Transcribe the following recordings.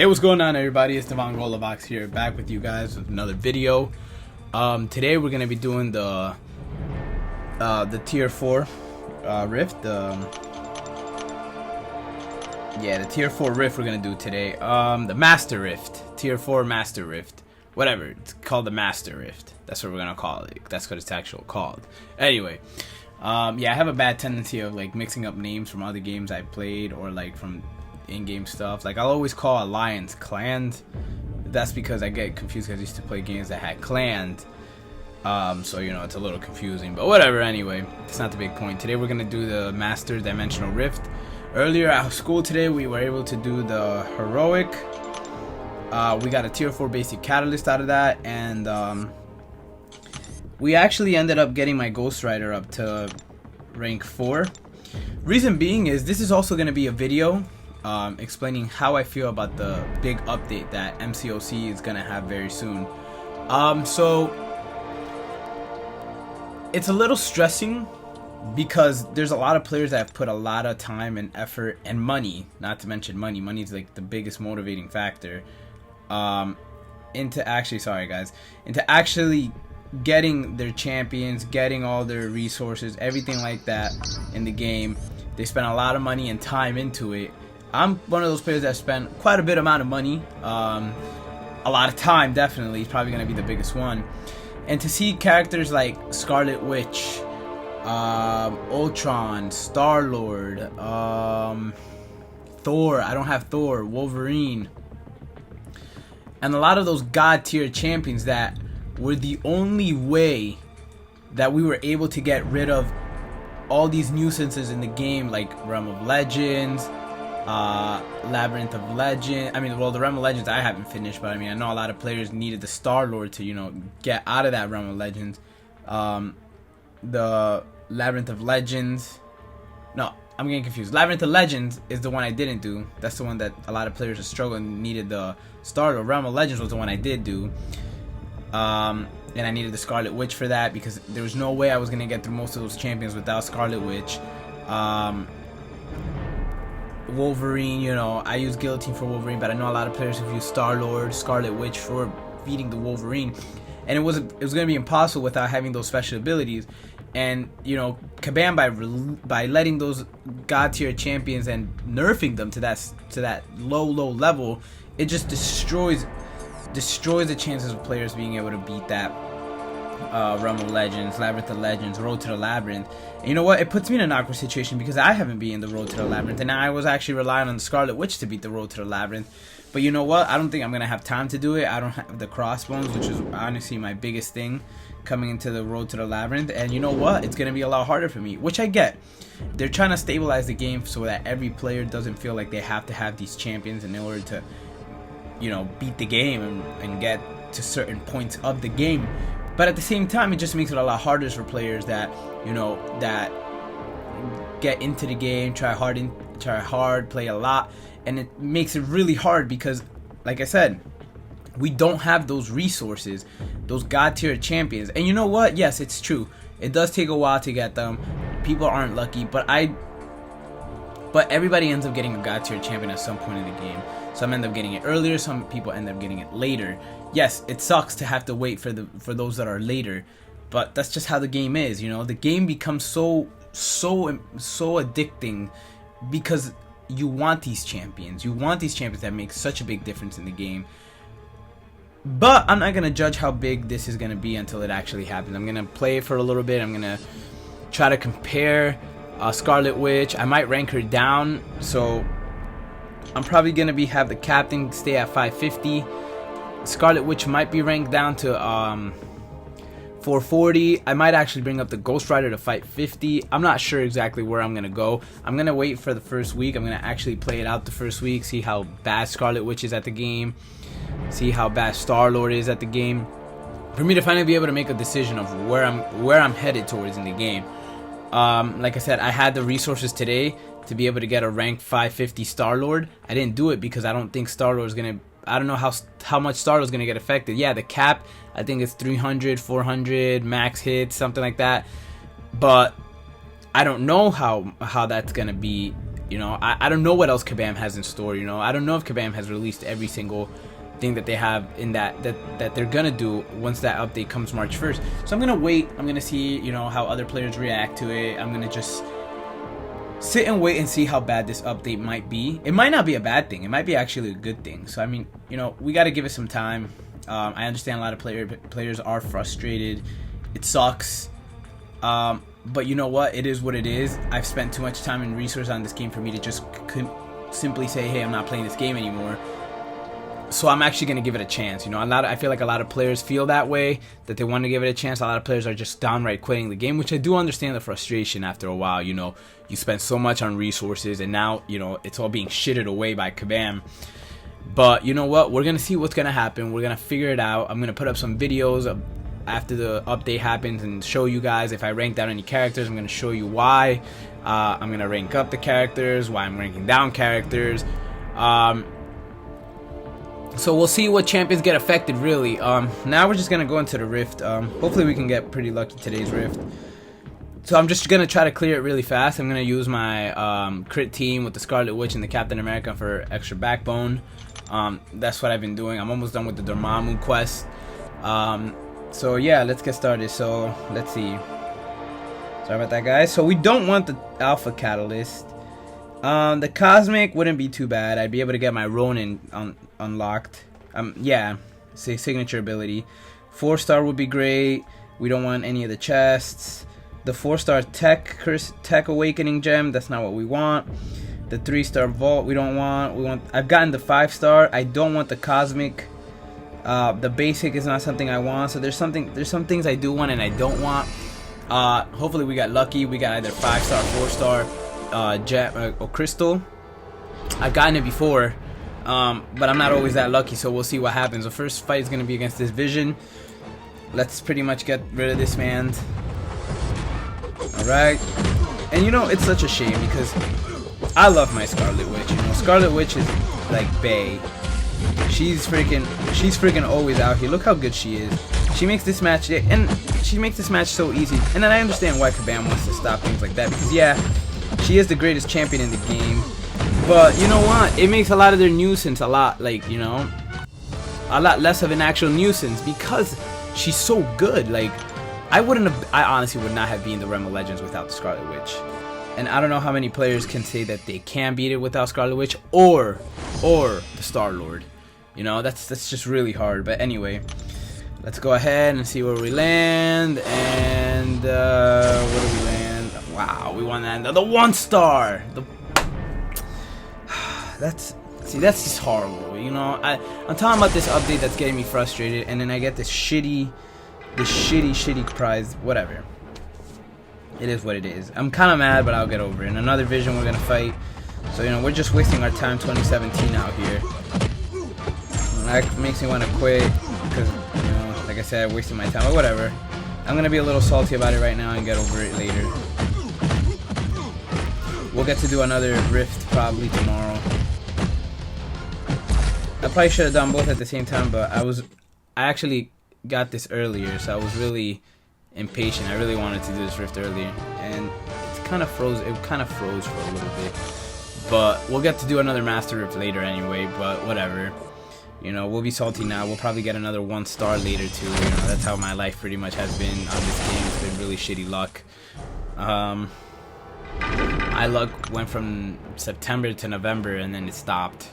What's going on, everybody? It's Devon Rollerbox here, back with you guys with another video. Today we're gonna be doing the tier 4 rift. The tier 4 rift we're gonna do today. The master rift, tier 4 master rift, whatever. It's called the master rift. That's what we're gonna call it. That's what it's actually called. Anyway, I have a bad tendency of like mixing up names from other games I played or like from in-game stuff. Like I'll always call alliance clans. That's because I get confused because I used to play games that had clans. So you know, it's a little confusing, but whatever. Anyway, it's not the big point. Today we're gonna do the master dimensional rift. Earlier at school today we were able to do the heroic. We got a tier 4 basic catalyst out of that, and we actually ended up getting my Ghost Rider up to rank 4. Reason being is this is also going to be a video explaining how I feel about the big update that MCOC is going to have very soon. So it's a little stressing because there's a lot of players that have put a lot of time and effort and money, not to mention money. Money is like the biggest motivating factor into actually getting their champions, getting all their resources, everything like that in the game. They spent a lot of money and time into it. I'm one of those players that spent quite a bit amount of money, a lot of time. Definitely, it's probably going to be the biggest one. And to see characters like Scarlet Witch, Ultron, Star-Lord, Thor, I don't have Thor, Wolverine, and a lot of those god tier champions that were the only way that we were able to get rid of all these nuisances in the game, like Realm of Legends, Labyrinth of Legends. I mean, well, the Realm of Legends I haven't finished, but I mean, I know a lot of players needed the Star-Lord to, you know, get out of that Realm of Legends. The Labyrinth of Legends, no, I'm getting confused. Labyrinth of Legends is the one I didn't do. That's the one that a lot of players are struggling, needed the Star-Lord. Realm of Legends was the one I did do. And I needed the Scarlet Witch for that because there was no way I was going to get through most of those champions without Scarlet Witch. Wolverine, you know, I use Guillotine for Wolverine, but I know a lot of players who use Star-Lord, Scarlet Witch for beating the Wolverine. And it was going to be impossible without having those special abilities. And, you know, Kabam, by letting those god tier champions and nerfing them to that low level, it just destroys the chances of players being able to beat that Realm of Legends, Labyrinth of Legends, Road to the Labyrinth. And you know what? It puts me in an awkward situation because I haven't been in the Road to the Labyrinth, and I was actually relying on the Scarlet Witch to beat the Road to the Labyrinth. But you know what? I don't think I'm gonna have time to do it. I don't have the crossbones, which is honestly my biggest thing coming into the Road to the Labyrinth. And you know what? It's gonna be a lot harder for me, which I get. They're trying to stabilize the game so that every player doesn't feel like they have to have these champions in order to, you know, beat the game and get to certain points of the game. But at the same time, it just makes it a lot harder for players that, you know, that get into the game, try hard, play a lot, and it makes it really hard because, like I said, we don't have those resources, those god tier champions. And you know what? Yes, it's true. It does take a while to get them. People aren't lucky, but everybody ends up getting a god tier champion at some point in the game. Some end up getting it earlier, some people end up getting it later. Yes, it sucks to have to wait for those that are later, but that's just how the game is, you know. The game becomes so addicting because you want these champions. You want these champions that make such a big difference in the game. But I'm not going to judge how big this is going to be until it actually happens. I'm going to play it for a little bit. I'm going to try to compare Scarlet Witch. I might rank her down, so I'm probably going to have the captain stay at 550. Scarlet Witch might be ranked down to 440. I might actually bring up the Ghost Rider to 550. I'm not sure exactly where I'm going to go. I'm going to wait for the first week. I'm going to actually play it out the first week, see how bad Scarlet Witch is at the game, see how bad Star-Lord is at the game, for me to finally be able to make a decision of where I'm headed towards in the game. Like I said, I had the resources today to be able to get a rank 550 Star-Lord. I didn't do it because I don't think Star-Lord is going to, I don't know how much Star-Lord is going to get affected. Yeah, the cap, I think it's 300, 400 max hits, something like that. But I don't know how that's going to be You know, I don't know what else Kabam has in store. You know, I don't know if Kabam has released every single thing that they have in that they're gonna do once that update comes March 1st. So I'm gonna wait. I'm gonna see, you know, how other players react to it. I'm gonna just sit and wait and see how bad this update might be. It might not be a bad thing. It might be actually a good thing. So I mean, you know, we got to give it some time. I understand a lot of players are frustrated. It sucks. But you know what? It is what it is. I've spent too much time and resources on this game for me to just simply say, hey, I'm not playing this game anymore. So I'm actually going to give it a chance. You know, I feel like a lot of players feel that way, that they want to give it a chance. A lot of players are just downright quitting the game, which I do understand the frustration after a while. You know, you spend so much on resources and now, you know, it's all being shitted away by Kabam. But you know what? We're going to see what's going to happen. We're going to figure it out. I'm going to put up some videos after the update happens and show you guys if I rank down any characters. I'm going to show you why. I'm going to rank up the characters, why I'm ranking down characters. So we'll see what champions get affected, really. Now we're just going to go into the Rift. Hopefully we can get pretty lucky today's Rift. So I'm just going to try to clear it really fast. I'm going to use my crit team with the Scarlet Witch and the Captain America for extra backbone. That's what I've been doing. I'm almost done with the Dormammu quest. So yeah, let's get started. So let's see. Sorry about that, guys. So we don't want the Alpha Catalyst. The Cosmic wouldn't be too bad. I'd be able to get my Ronin unlocked. Yeah, signature ability. 4-star would be great. We don't want any of the chests. The 4-star Tech Awakening gem. That's not what we want. The 3-star Vault we don't want. I've gotten the 5-star. I don't want the Cosmic. The basic is not something I want. So there's some things I do want and I don't want. Hopefully we got lucky. We got either 5-star, 4-star. Gem or crystal. I've gotten it before, but I'm not always that lucky, so we'll see what happens. The first fight is going to be against this Vision. Let's pretty much get rid of this man. Alright. And you know, it's such a shame because I love my Scarlet Witch. You know, Scarlet Witch is like bae. She's freaking always out here. Look how good she is. She makes this match, and she makes this match so easy. And then I understand why Kabam wants to stop things like that, because yeah, she is the greatest champion in the game, but you know what? It makes a lot of their nuisance a lot, like, you know, a lot less of an actual nuisance because she's so good. Like, I honestly would not have been the Realm of Legends without the Scarlet Witch. And I don't know how many players can say that they can beat it without Scarlet Witch or the Star-Lord. You know, that's just really hard. But anyway, let's go ahead and see where we land. And where do we land? Wow, we won that. The 1-star. That's just horrible. You know, I'm talking about this update that's getting me frustrated, and then I get this shitty prize. Whatever. It is what it is. I'm kind of mad, but I'll get over it. In another Vision, we're gonna fight. So you know, we're just wasting our time. 2017 out here. And that makes me want to quit because, you know, like I said, I'm wasting my time. But whatever. I'm gonna be a little salty about it right now and get over it later. We'll get to do another Rift probably tomorrow. I probably should have done both at the same time, but I actually got this earlier, so I was really impatient. I really wanted to do this Rift earlier, and it kind of froze for a little bit. But we'll get to do another Master Rift later anyway, but whatever. You know, we'll be salty now. We'll probably get another 1-star later too. You know, that's how my life pretty much has been on this game. It's been really shitty luck. My luck went from September to November and then it stopped.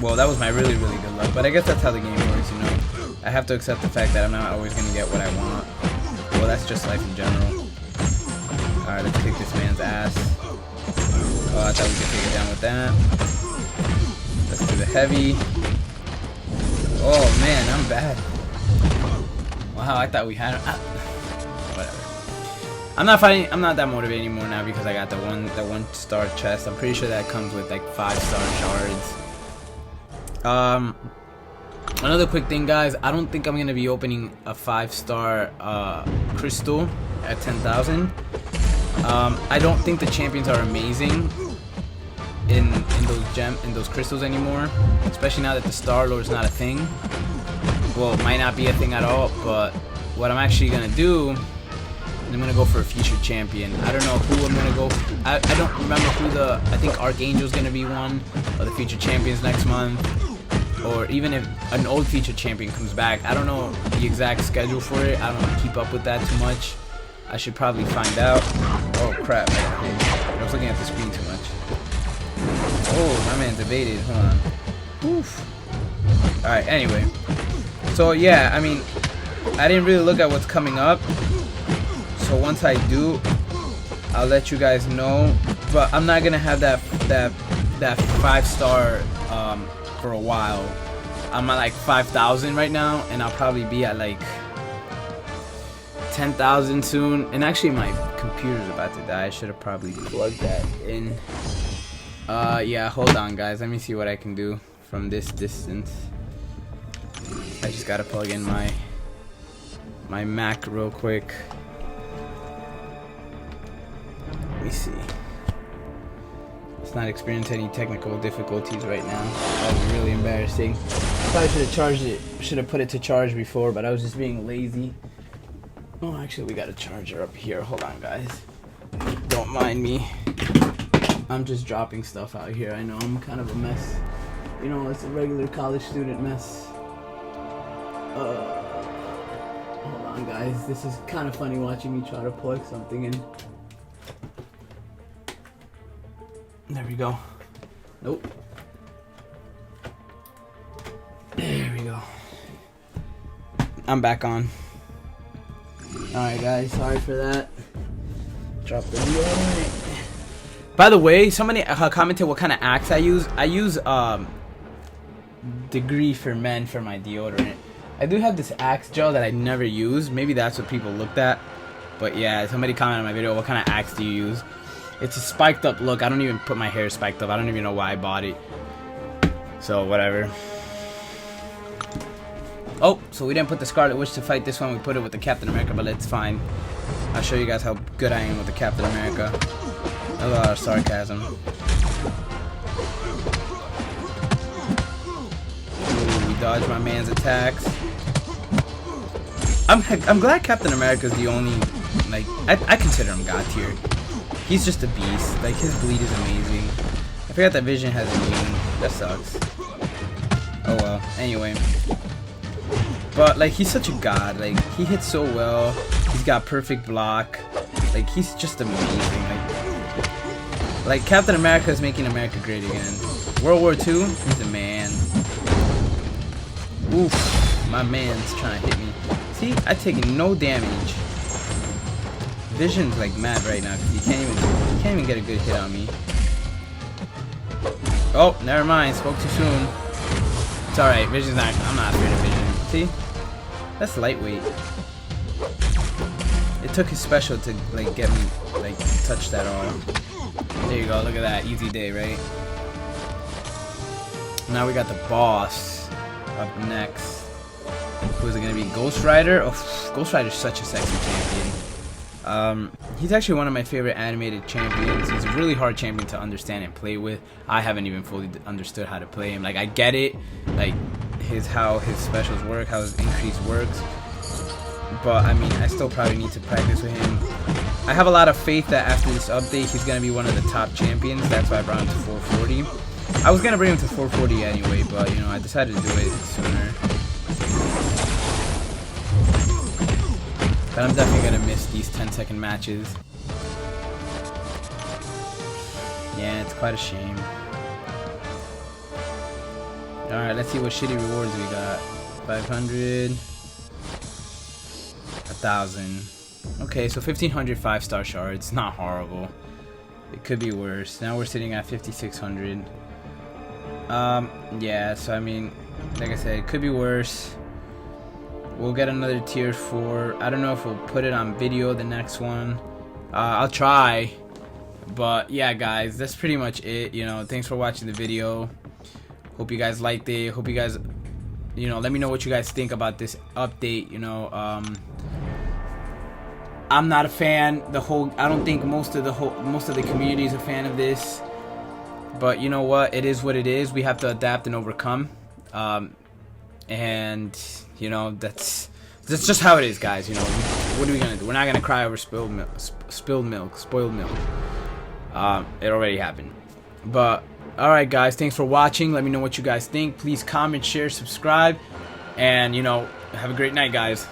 Well, that was my really good luck, but I guess that's how the game works, you know. I have to accept the fact that I'm not always gonna get what I want. Well, that's just life in general. Alright, let's kick this man's ass. Oh, I thought we could take it down with that. Let's do the heavy. Oh man, I'm bad. Wow, I thought we had him. Whatever. I'm not that motivated anymore now because I got the 1-star chest. I'm pretty sure that comes with like 5-star shards. Another quick thing, guys. I don't think I'm gonna be opening a 5-star crystal at 10,000. I don't think the champions are amazing in those crystals anymore, especially now that the Star-Lord's not a thing. Well, it might not be a thing at all, but what I'm actually gonna do I'm gonna go for a future champion. I don't know who I'm gonna go. I don't remember who the. I think Archangel's gonna be one of the future champions next month, or even if an old featured champion comes back. I don't know the exact schedule for it. I don't keep up with that too much. I should probably find out. Oh crap! I was looking at the screen too much. Oh, my man's evaded. Hold on. Oof. All right. Anyway, so yeah, I mean, I didn't really look at what's coming up. So once I do, I'll let you guys know. But I'm not gonna have that 5-star for a while. I'm at like 5,000 right now, and I'll probably be at like 10,000 soon. And actually, my computer's about to die. I should have probably plugged that in. Yeah, hold on, guys. Let me see what I can do from this distance. I just gotta plug in my Mac real quick. Let me see. It's not experiencing any technical difficulties right now. That was really embarrassing. Probably should have charged it. Should have put it to charge before, but I was just being lazy. Oh, actually, we got a charger up here. Hold on, guys. Don't mind me. I'm just dropping stuff out here. I know I'm kind of a mess. You know, it's a regular college student mess. Hold on, guys. This is kind of funny watching me try to plug something in. There we go. Nope. There we go. I'm back on. Alright, guys. Sorry for that. Drop the video. By the way, somebody commented what kind of axe I use. I use Degree for Men for my deodorant. I do have this axe gel that I never use. Maybe that's what people looked at. But yeah, somebody commented on my video, what kind of axe do you use? It's a spiked up look. I don't even put my hair spiked up. I don't even know why I bought it. So whatever. Oh, so we didn't put the Scarlet Witch to fight this one. We put it with the Captain America, but it's fine. I'll show you guys how good I am with the Captain America. A lot of sarcasm. Ooh, we dodged my man's attacks. I'm glad Captain America's the only, like, I consider him God tier. He's just a beast. Like, his bleed is amazing. I forgot that Vision has immune. That sucks. Oh well. Anyway. But, like, he's such a god. Like, he hits so well. He's got perfect block. Like, he's just amazing. Like Captain America is making America great again. World War II, he's a man. Oof, my man's trying to hit me. See, I take no damage. Vision's like mad right now because he can't even get a good hit on me. Oh, never mind. Spoke too soon. It's all right. Vision's not. I'm not afraid of Vision. See, that's lightweight. It took his special to like get me like touch that all. There you go, look at that, easy day, right? Now we got the boss up next. Who is it gonna be? Ghost Rider? Oh, Ghost Rider's such a sexy champion. He's actually one of my favorite animated champions. He's a really hard champion to understand and play with. I haven't even fully understood how to play him. Like, I get it, like how his specials work, how his increase works. But I mean, I still probably need to practice with him. I have a lot of faith that after this update, he's gonna be one of the top champions. That's why I brought him to 440. I was gonna bring him to 440 anyway, but you know, I decided to do it sooner. But I'm definitely gonna miss these 10-second matches. Yeah, it's quite a shame. Alright, let's see what shitty rewards we got. 500. 1,000. Okay, so 1,500 5-star shards. Not horrible. It could be worse. Now we're sitting at 5,600. Yeah, so I mean, like I said, it could be worse. We'll get another tier 4. I don't know if we'll put it on video, the next one. I'll try. But yeah, guys, that's pretty much it. You know, thanks for watching the video. Hope you guys liked it. Hope you guys, you know, let me know what you guys think about this update. You know, I'm not a fan. I don't think most of the community is a fan of this. But you know what? It is what it is. We have to adapt and overcome. And you know, that's just how it is, guys. You know, what are we gonna do? We're not gonna cry over spoiled milk. It already happened. But alright guys, thanks for watching. Let me know what you guys think. Please comment, share, subscribe, and you know, have a great night guys.